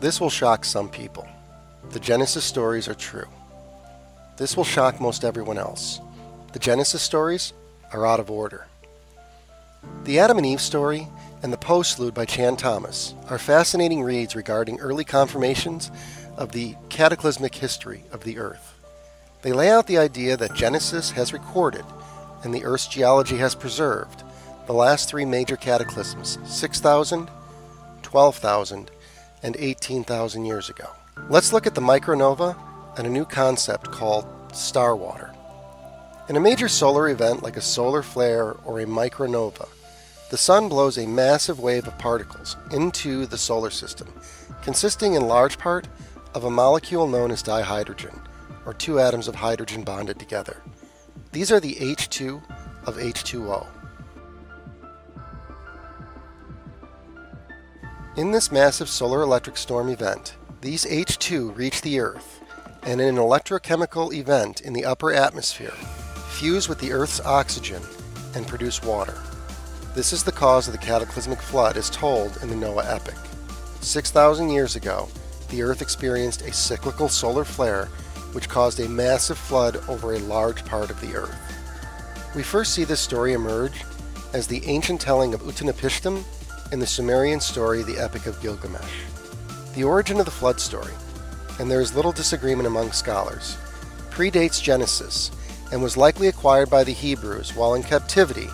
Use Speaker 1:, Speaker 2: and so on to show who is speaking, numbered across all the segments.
Speaker 1: This will shock some people. The Genesis stories are true. This will shock most everyone else. The Genesis stories are out of order. The Adam and Eve story and the Postlude by Chan Thomas are fascinating reads regarding early confirmations of the cataclysmic history of the Earth. They lay out the idea that Genesis has recorded, and the Earth's geology has preserved, the last three major cataclysms 6,000, 12,000, and 18,000 years ago. Let's look at the micronova and a new concept called star water. In a major solar event like a solar flare or a micronova, the sun blows a massive wave of particles into the solar system, consisting in large part of a molecule known as dihydrogen, or two atoms of hydrogen bonded together. These are the H2 of H2O. In this massive solar electric storm event, these H2 reach the Earth, and in an electrochemical event in the upper atmosphere, fuse with the Earth's oxygen and produce water. This is the cause of the cataclysmic flood as told in the Noah epic. 6,000 years ago, the Earth experienced a cyclical solar flare which caused a massive flood over a large part of the Earth. We first see this story emerge as the ancient telling of Utanapishtim in the Sumerian story, the Epic of Gilgamesh. The origin of the flood story, and there is little disagreement among scholars, predates Genesis and was likely acquired by the Hebrews while in captivity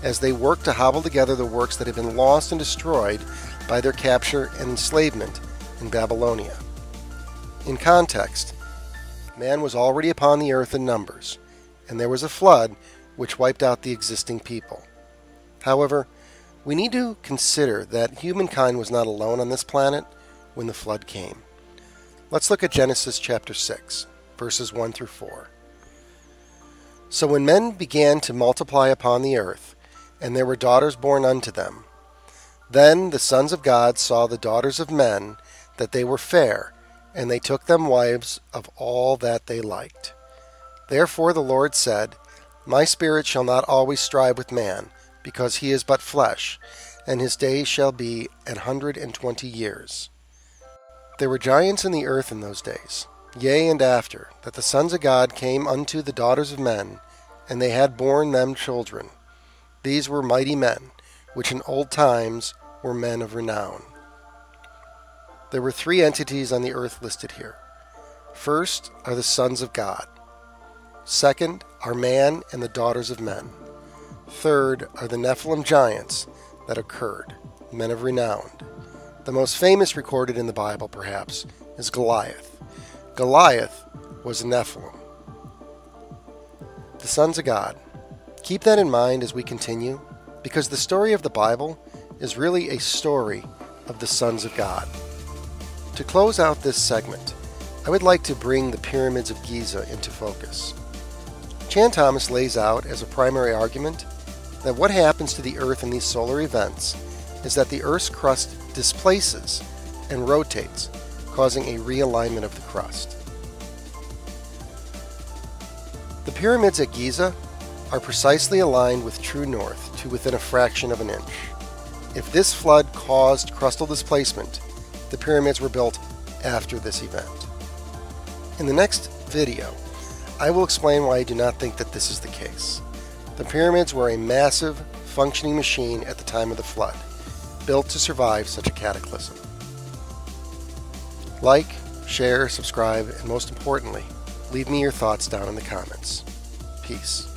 Speaker 1: as they worked to hobble together the works that had been lost and destroyed by their capture and enslavement in Babylonia. In context, man was already upon the earth in numbers, and there was a flood which wiped out the existing people. However, we need to consider that humankind was not alone on this planet when the flood came. Let's look at Genesis chapter 6, verses 1 through 4. So when men began to multiply upon the earth, and there were daughters born unto them, then the sons of God saw the daughters of men, that they were fair, and they took them wives of all that they liked. Therefore the Lord said, My spirit shall not always strive with man, because he is but flesh, and his days shall be 120 years. There were giants in the earth in those days, yea, and after, that the sons of God came unto the daughters of men, and they had borne them children. These were mighty men, which in old times were men of renown. There were three entities on the earth listed here. First are the sons of God. Second are man and the daughters of men. Third are the Nephilim giants that occurred, men of renown. The most famous recorded in the Bible, perhaps, is Goliath. Goliath was a Nephilim. The sons of God. Keep that in mind as we continue, because the story of the Bible is really a story of the sons of God. To close out this segment, I would like to bring the pyramids of Giza into focus. Chan Thomas lays out as a primary argument that what happens to the Earth in these solar events is that the Earth's crust displaces and rotates, causing a realignment of the crust. The pyramids at Giza are precisely aligned with true north to within a fraction of an inch. If this flood caused crustal displacement, the pyramids were built after this event. In the next video, I will explain why I do not think that this is the case. The pyramids were a massive, functioning machine at the time of the flood, built to survive such a cataclysm. Like, share, subscribe, and most importantly, leave me your thoughts down in the comments. Peace.